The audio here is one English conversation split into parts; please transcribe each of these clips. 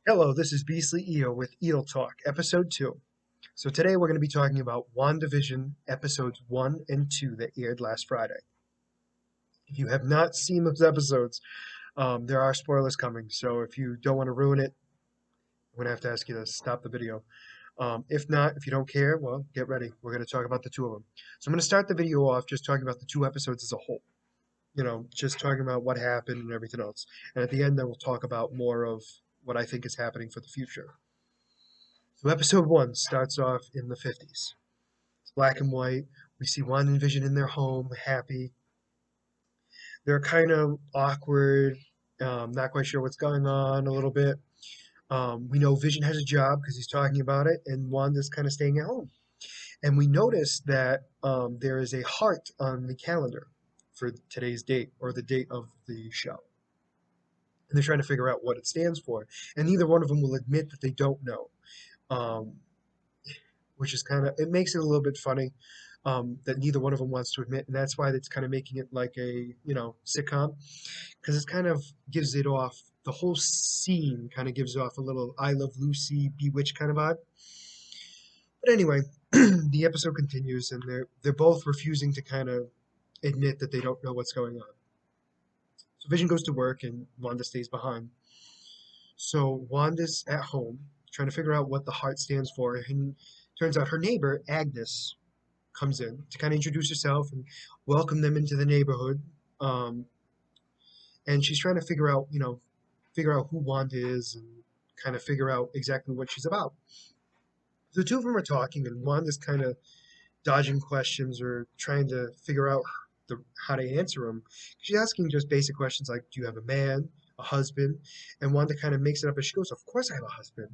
Hello, this is Beastly Eel with Eel Talk, Episode 2. So today we're going to be talking about WandaVision Episodes 1 and 2 that aired last Friday. If you have not seen those episodes, there are spoilers coming, so if you don't want to ruin it, I'm going to have to ask you to stop the video. If not, if you don't care, well, get ready. We're going to talk about the two of them. So I'm going to start the video off just talking about the two episodes as a whole. Just talking about what happened and everything else. And at the end, then we'll talk about more of what I think is happening for the future. So episode 1 starts off in the 50s. It's black and white. We see Wanda and Vision in their home, happy. They're kind of awkward, not quite sure what's going on a little bit. We know Vision has a job because he's talking about it, and Wanda's kind of staying at home. And we notice that there is a heart on the calendar for today's date or the date of the show. And they're trying to figure out what it stands for. And neither one of them will admit that they don't know. Um, which is kind of it makes it a little bit funny that neither one of them wants to admit, and that's why it's kind of making it like a sitcom because it kind of gives it off. The whole scene kind of gives off a little I Love Lucy, Bewitched kind of vibe. But anyway, the episode continues, and they're both refusing to kind of admit that they don't know what's going on. So Vision goes to work, and Wanda stays behind. So Wanda's at home trying to figure out what the heart stands for, and turns out her neighbor Agnes comes in to kind of introduce herself and welcome them into the neighborhood. Um, and she's trying to figure out who Wanda is and kind of figure out exactly what she's about. The two of them are talking, and Wanda's kind of dodging questions or trying to figure out how to answer them. She's asking just basic questions like, "Do you have a man, a husband?" And Wanda kind of makes it up as she goes. Of course, I have a husband.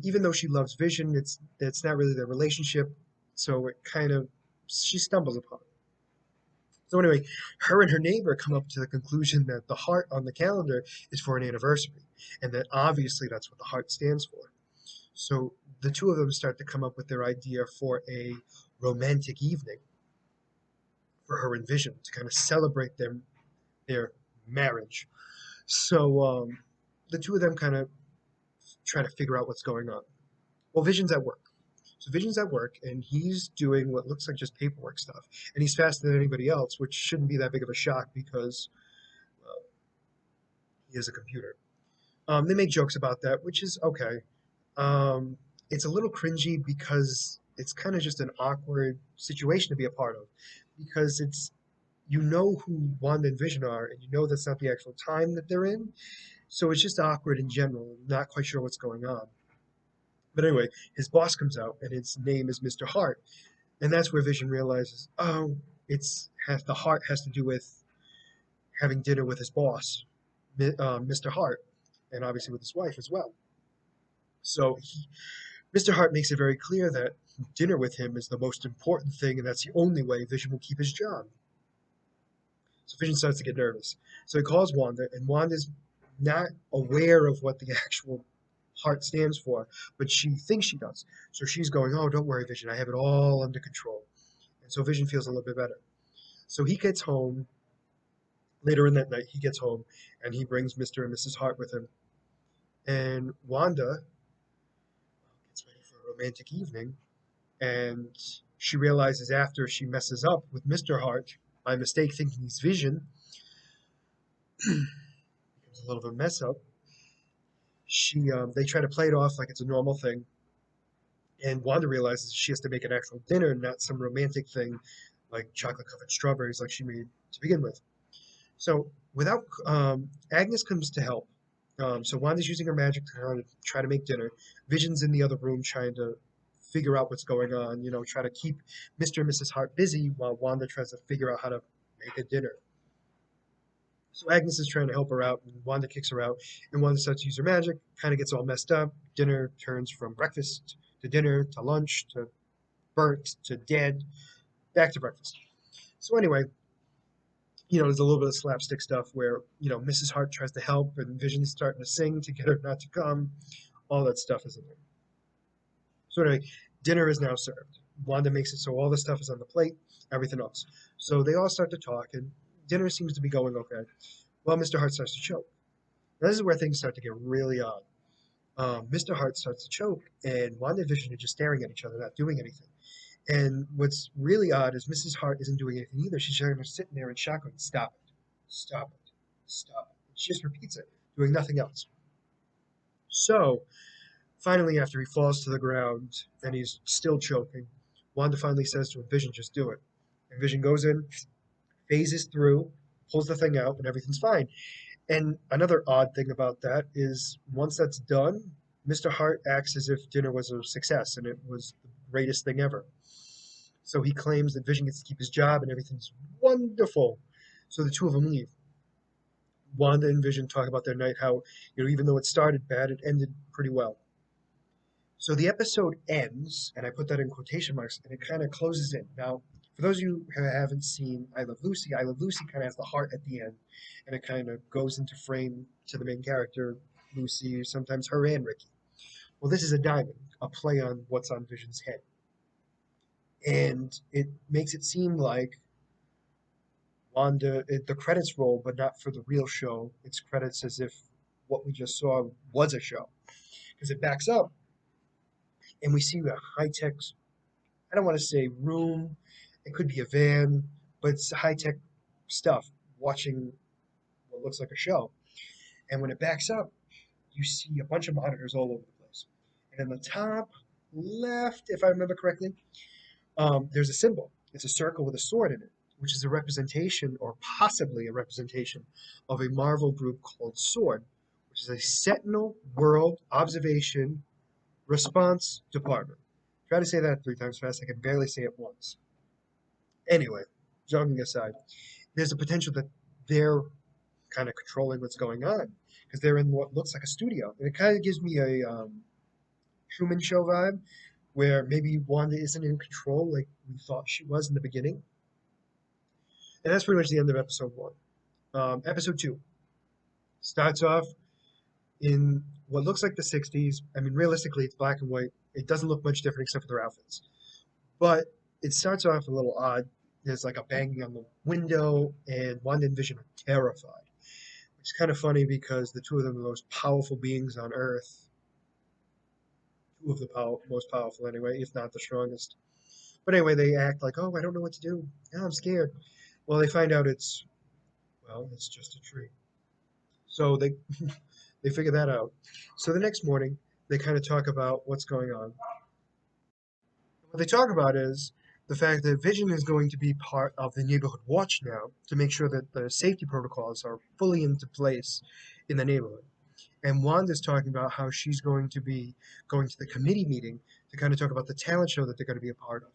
Even though she loves Vision, it's not really their relationship. So it kind of she stumbles upon it. So anyway, her and her neighbor come up to the conclusion that the heart on the calendar is for an anniversary, and that obviously that's what the heart stands for. So the two of them start to come up with their idea for a romantic evening for her and Vision to kind of celebrate their marriage. So the two of them kind of try to figure out what's going on. Well, Vision's at work. So Vision's at work and he's doing what looks like just paperwork stuff. And he's faster than anybody else, which shouldn't be that big of a shock because he is a computer. They make jokes about that, which is okay. It's a little cringy because it's kind of just an awkward situation to be a part of because you know who Wanda and Vision are, and you know that's not the actual time that they're in. So it's just awkward in general, not quite sure what's going on. But anyway, his boss comes out, and his name is Mr. Hart, and that's where Vision realizes, oh, the heart has to do with having dinner with his boss, Mr. Hart, and obviously with his wife as well. So Mr. Hart makes it very clear that dinner with him is the most important thing, and that's the only way Vision will keep his job. So Vision starts to get nervous. So he calls Wanda, and Wanda's not aware of what the actual heart stands for, but she thinks she does. So she's going, "Oh, don't worry, Vision. I have it all under control." And so Vision feels a little bit better. So he gets home later in that night. He gets home and he brings Mr. and Mrs. Hart with him. And Wanda gets ready for a romantic evening, and she realizes after she messes up with Mr. Hart by mistake, thinking he's Vision, becomes a little bit of a mess up. They try to play it off like it's a normal thing, and Wanda realizes she has to make an actual dinner, not some romantic thing like chocolate covered strawberries like she made to begin with. So without Agnes comes to help. So Wanda's using her magic to kind of try to make dinner. Vision's in the other room trying to figure out what's going on. Try to keep Mr. and Mrs. Hart busy while Wanda tries to figure out how to make a dinner. So Agnes is trying to help her out, and Wanda kicks her out, and Wanda starts to use her magic, kind of gets all messed up. Dinner turns from breakfast to dinner to lunch to burnt to dead, back to breakfast. So anyway, there's a little bit of slapstick stuff where, Mrs. Hart tries to help, and Vision's starting to sing to get her not to come. All that stuff is in there. So anyway, dinner is now served. Wanda makes it so all the stuff is on the plate, everything else. So they all start to talk, and dinner seems to be going okay. Well, Mr. Hart starts to choke. Now, this is where things start to get really odd. Mr. Hart starts to choke, and Wanda and Vision are just staring at each other, not doing anything. And what's really odd is Mrs. Hart isn't doing anything either. She's kind of sitting there in shock, going, "Stop it, stop it, stop it." She just repeats it, doing nothing else. So finally, after he falls to the ground and he's still choking, Wanda finally says to him, "Vision, just do it." And Vision goes in, phases through, pulls the thing out, and everything's fine. And another odd thing about that is once that's done, Mr. Hart acts as if dinner was a success and it was the greatest thing ever. So he claims that Vision gets to keep his job and everything's wonderful. So the two of them leave. Wanda and Vision talk about their night, how, even though it started bad, it ended pretty well. So the episode ends, and I put that in quotation marks, and it kind of closes in. Now, for those of you who haven't seen I Love Lucy kind of has the heart at the end, and it kind of goes into frame to the main character, Lucy, sometimes her and Ricky. Well, this is a diamond, a play on what's on Vision's head. And it makes it seem like the credits roll, but not for the real show. It's credits as if what we just saw was a show. Because it backs up, and we see a high tech, I don't want to say room, it could be a van, but it's high tech stuff watching what looks like a show. And when it backs up, you see a bunch of monitors all over the place. And in the top left, if I remember correctly, there's a symbol. It's a circle with a sword in it, which is a representation, or possibly a representation, of a Marvel group called SWORD, which is a Sentinel World Observation Response Department. Try to say that 3 times fast. I can barely say it once. Anyway, joking aside, there's a potential that they're kind of controlling what's going on because they're in what looks like a studio, and it kind of gives me a Truman Show vibe, where maybe Wanda isn't in control like we thought she was in the beginning. And that's pretty much the end of episode one. Episode two starts off in what looks like the 60s. I mean, realistically, it's black and white. It doesn't look much different except for their outfits. But it starts off a little odd. There's like a banging on the window, and Wanda and Vision are terrified. It's kind of funny because the two of them are the most powerful beings on Earth. Two of the most powerful, anyway, if not the strongest. But anyway, they act like, "Oh, I don't know what to do. Yeah, I'm scared." Well, they find out it's just a tree. So they they figure that out. So the next morning, they kind of talk about what's going on. What they talk about is the fact that Vision is going to be part of the neighborhood watch now to make sure that the safety protocols are fully into place in the neighborhood. And Wanda's talking about how she's going to be going to the committee meeting to kind of talk about the talent show that they're going to be a part of.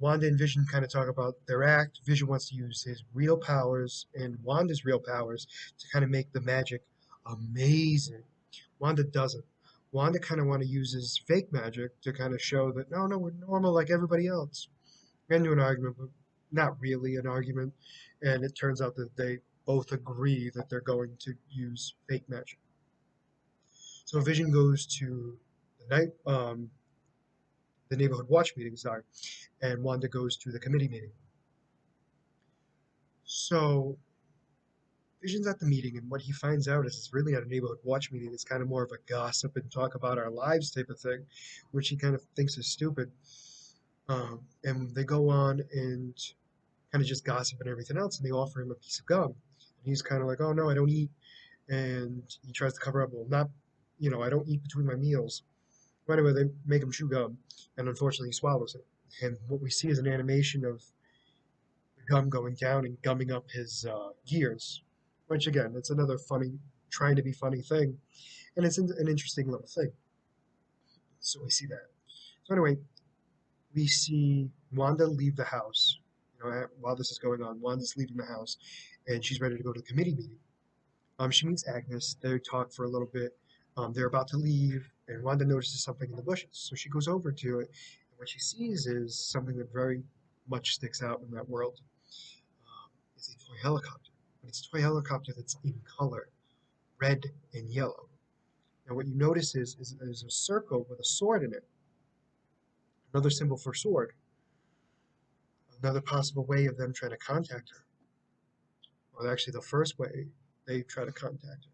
Wanda and Vision kind of talk about their act. Vision wants to use his real powers and Wanda's real powers to kind of make the magic amazing. Wanda doesn't. Wanda kind of want to use his fake magic to kind of show that no, we're normal like everybody else. Get into an argument, but not really an argument. And it turns out that they both agree that they're going to use fake magic. So Vision goes to the neighborhood watch meeting, sorry, and Wanda goes to the committee meeting. So Vision's at the meeting, and what he finds out is it's really not a neighborhood watch meeting. It's kind of more of a gossip and talk about our lives type of thing, which he kind of thinks is stupid. And they go on and kind of just gossip and everything else, and they offer him a piece of gum. And he's kind of like, "Oh no, I don't eat." And he tries to cover up, "Well, not, I don't eat between my meals." But anyway, they make him chew gum, and unfortunately, he swallows it. And what we see is an animation of the gum going down and gumming up his gears, which again, it's another funny, trying to be funny thing, and it's an interesting little thing. So we see that. So anyway, we see Wanda leave the house. While this is going on, Wanda's leaving the house, and she's ready to go to the committee meeting. She meets Agnes. They talk for a little bit. They're about to leave, and Wanda notices something in the bushes. So she goes over to it, and what she sees is something that very much sticks out in that world. It's a toy helicopter, but it's a toy helicopter that's in color, red and yellow. Now, what you notice is there's a circle with a sword in it, another symbol for sword, another possible way of them trying to contact her. Or actually, the first way they try to contact her.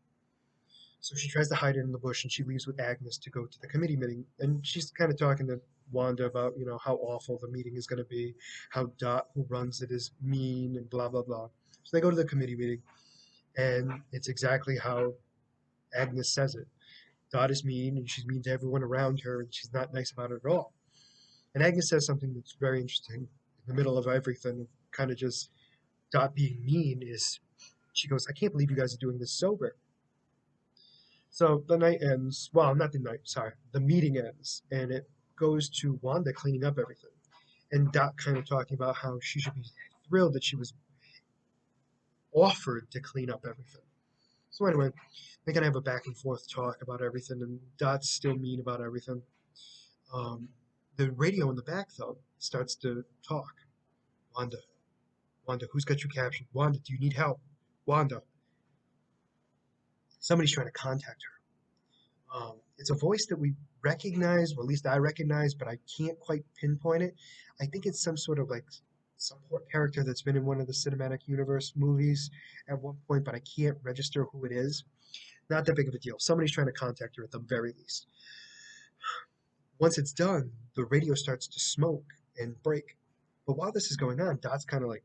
So she tries to hide it in the bush, and she leaves with Agnes to go to the committee meeting. And she's kind of talking to Wanda about, how awful the meeting is going to be, how Dot, who runs it, is mean, and blah blah blah. So they go to the committee meeting, and it's exactly how Agnes says it. Dot is mean, and she's mean to everyone around her, and she's not nice about it at all. And Agnes says something that's very interesting in the middle of everything, kind of just Dot being mean is she goes, I can't believe you guys are doing this sober. So the night ends. Well, not the night, sorry. The meeting ends, and it goes to Wanda cleaning up everything. And Dot kind of talking about how she should be thrilled that she was offered to clean up everything. So anyway, they're gonna have a back and forth talk about everything, and Dot's still mean about everything. Um, the radio in the back though starts to talk. Wanda, Wanda, who's got you captured? Wanda, do you need help? Wanda, somebody's trying to contact her. It's a voice that we recognize, or at least I recognize, but I can't quite pinpoint it. I think it's some sort of like support character that's been in one of the cinematic universe movies at one point, but I can't register who it is. Not that big of a deal. Somebody's trying to contact her at the very least. Once it's done, the radio starts to smoke and break. But while this is going on, Dot's kind of like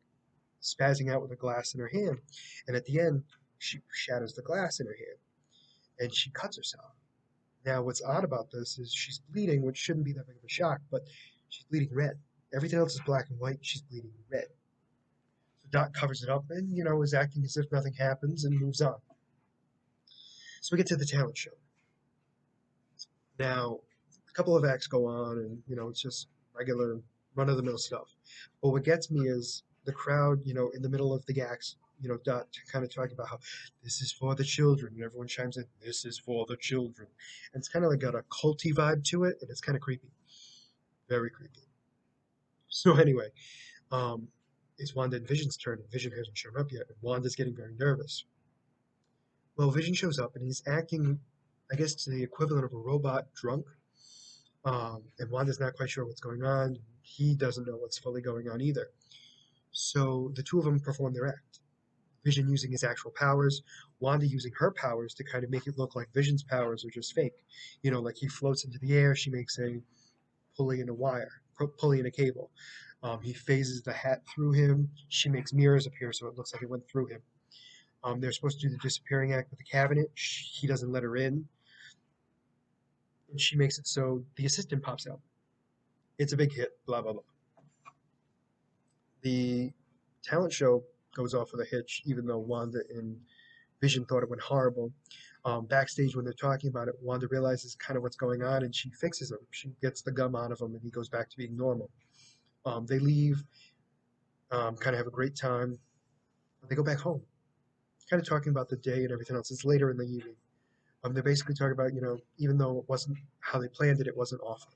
spazzing out with a glass in her hand, and at the end, she shatters the glass in her hand and she cuts herself. Now, what's odd about this is she's bleeding, which shouldn't be that big of a shock, but she's bleeding red. Everything else is black and white. She's bleeding red. So Dot covers it up and, is acting as if nothing happens and moves on. So we get to the talent show. Now, a couple of acts go on, and, it's just regular run of the mill stuff. But what gets me is the crowd, in the middle of the acts, Dot kind of talking about how this is for the children, and everyone chimes in, this is for the children. And it's kind of like got a culty vibe to it, and it's kind of creepy. Very creepy. So anyway, um, it's Wanda and Vision's turn, and Vision hasn't shown up yet, and Wanda's getting very nervous. Well, Vision shows up, and he's acting, I guess, to the equivalent of a robot drunk. And Wanda's not quite sure what's going on. He doesn't know what's fully going on either. So the two of them perform their act. Vision using his actual powers, Wanda using her powers to kind of make it look like Vision's powers are just fake. Like he floats into the air, she makes a pulley in a wire, pulley in a cable. He phases the hat through him. She makes mirrors appear so it looks like it went through him. They're supposed to do the disappearing act with the cabinet. He doesn't let her in, and she makes it so the assistant pops out. It's a big hit. Blah blah blah. The talent show goes off with a hitch, even though Wanda and Vision thought it went horrible. Backstage, when they're talking about it, Wanda realizes kind of what's going on, and she fixes him. She gets the gum out of him, and he goes back to being normal. They leave, kind of have a great time. They go back home, kind of talking about the day and everything else. It's later in the evening. They're basically talking about, even though it wasn't how they planned it, it wasn't awful.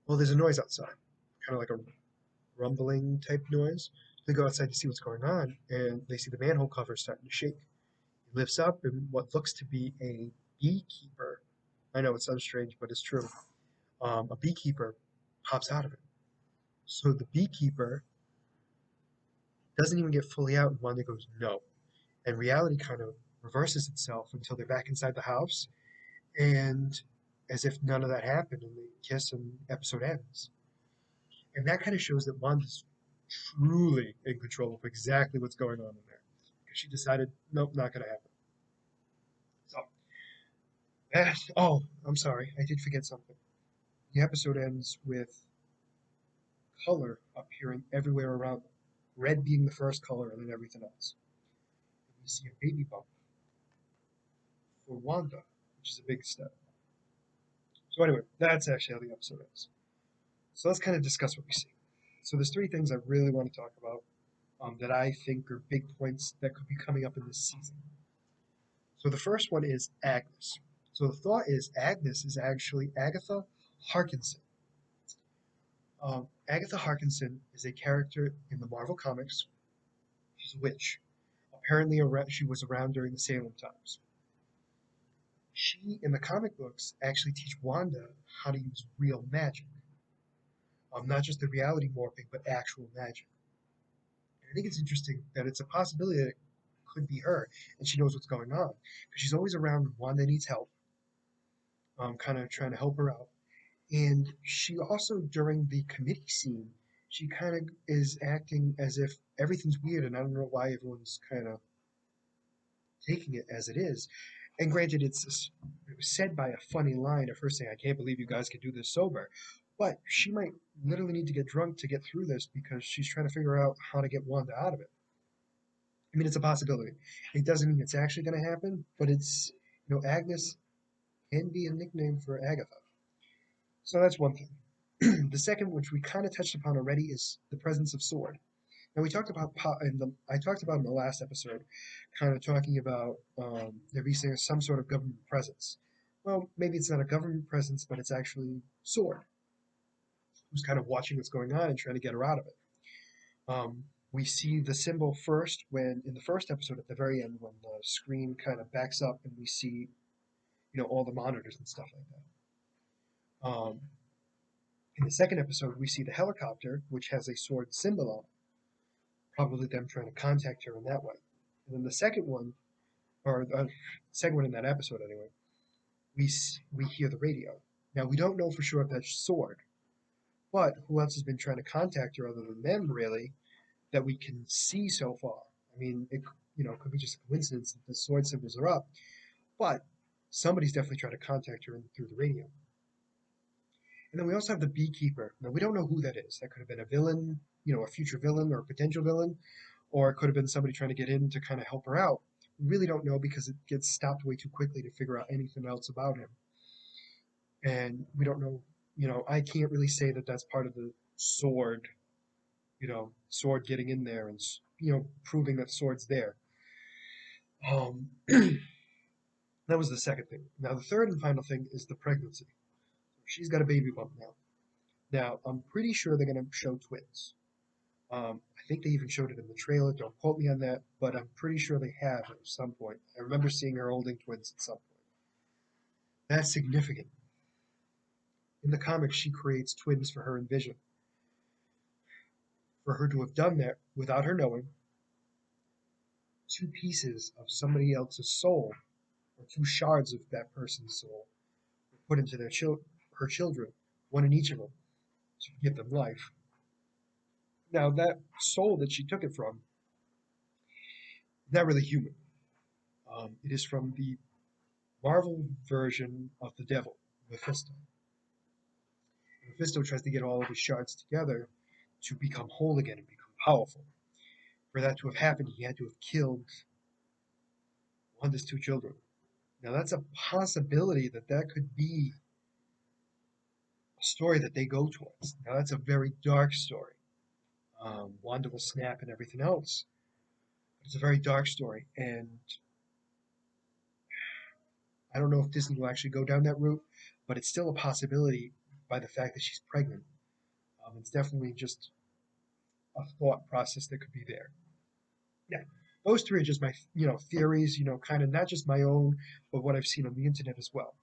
Well, there's a noise outside, kind of like a rumbling type noise. They go outside to see what's going on, and they see the manhole cover starting to shake. He lifts up, and what looks to be a beekeeper, I know it sounds strange, but it's true. A beekeeper pops out of it. So the beekeeper doesn't even get fully out, and Wanda goes, no. And reality kind of reverses itself until they're back inside the house, and as if none of that happened, and they kiss, and the episode ends. And that kind of shows that Wanda's truly in control of exactly what's going on in there. Because she decided, nope, not going to happen. So, oh, I'm sorry, I did forget something. The episode ends with color appearing everywhere around them. Red being the first color, and then everything else. And we see a baby bump for Wanda, which is a big step. So anyway, that's actually how the episode ends. So let's kind of discuss what we see. So there's three things I really want to talk about that I think are big points that could be coming up in this season. So the first one is Agnes. So the thought is Agnes is actually Agatha Harkinson. Agatha Harkinson is a character in the Marvel Comics. She's a witch. Apparently, she was around during the Salem times. She, in the comic books, actually teach Wanda how to use real magic. Not just the reality morphing, but actual magic. And I think it's interesting that it's a possibility that it could be her, and she knows what's going on. Because she's always around when Wanda needs help, kind of trying to help her out. And she also, during the committee scene, she kind of is acting as if everything's weird, and I don't know why everyone's kind of taking it as it is. And granted, it was said by a funny line of her saying, "I can't believe you guys can do this sober," but she might literally need to get drunk to get through this because she's trying to figure out how to get Wanda out of it. I mean, it's a possibility. It doesn't mean it's actually going to happen, but it's, Agnes can be a nickname for Agatha. So that's one thing. The second, which we kind of touched upon already, is the presence of Sword. Now we talked about I talked about in the last episode, kind of talking about there being some sort of government presence. Well, maybe it's not a government presence, but it's actually Sword, who's kind of watching what's going on and trying to get her out of it. We see the symbol first when in the first episode at the very end when the screen kind of backs up and we see all the monitors and stuff like that. In the second episode, we see the helicopter, which has a sword symbol on it, probably them trying to contact her in that way. And then the second one, or the second one in that episode anyway, we hear the radio. Now we don't know for sure if that's Sword, but who else has been trying to contact her other than them, really, that we can see so far? I mean, it could be just a coincidence that the sword symbols are up, but somebody's definitely trying to contact her through the radio. And then we also have the beekeeper. Now we don't know who that is. That could have been a villain, a future villain or a potential villain, or it could have been somebody trying to get in to kind of help her out. We really don't know because it gets stopped way too quickly to figure out anything else about him. And we don't know, I can't really say that that's part of the sword, sword getting in there and, proving that sword's there. That was the second thing. Now, the third and final thing is the pregnancy. She's got a baby bump now. Now, I'm pretty sure they're going to show twins. I think they even showed it in the trailer. Don't quote me on that, but I'm pretty sure they have at some point. I remember seeing her holding twins at some point. That's significant. In the comics, she creates twins for her and Vision. For her to have done that without her knowing, two pieces of somebody else's soul, or two shards of that person's soul, were put into her children, one in each of them, to give them life. Now, that soul that she took it from, not really human. It is from the Marvel version of the devil, Mephisto. Mephisto tries to get all of his shards together to become whole again and become powerful. For that to have happened, he had to have killed Wanda's two children. Now, that's a possibility that could be a story that they go towards. Now, that's a very dark story. Wanda will snap and everything else. It's a very dark story, and I don't know if Disney will actually go down that route, but it's still a possibility by the fact that she's pregnant. It's definitely just a thought process that could be there. Yeah, those three are just my theories, kind of not just my own, but what I've seen on the internet as well.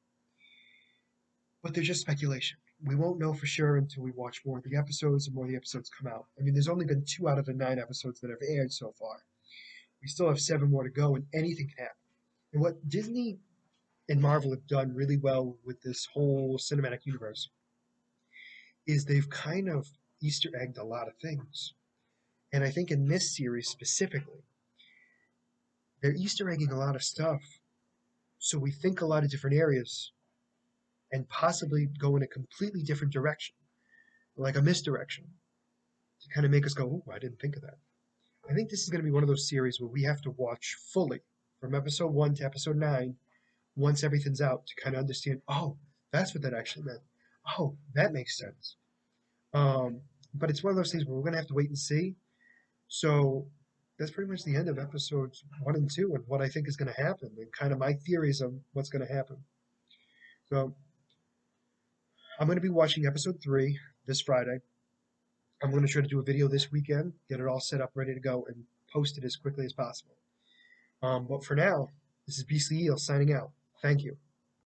But they're just speculation. We won't know for sure until we watch more of the episodes and more of the episodes come out. I mean, there's only been 2 out of the 9 episodes that have aired so far. We still have 7 more to go, and anything can happen. And what Disney and Marvel have done really well with this whole cinematic universe is they've kind of Easter egged a lot of things. And I think in this series specifically, they're Easter egging a lot of stuff. So we think a lot of different areas and possibly go in a completely different direction, like a misdirection, to kind of make us go, "Ooh, I didn't think of that." I think this is going to be one of those series where we have to watch fully from episode 1 to episode 9 once everything's out to kind of understand, oh, that's what that actually meant. Oh, that makes sense. But it's one of those things where we're going to have to wait and see. So that's pretty much the end of episodes 1 and 2 and what I think is going to happen and kind of my theories on what's going to happen. So I'm going to be watching episode 3 this Friday. I'm going to try to do a video this weekend, get it all set up, ready to go, and post it as quickly as possible. But for now, this is Beastly Eel signing out. Thank you.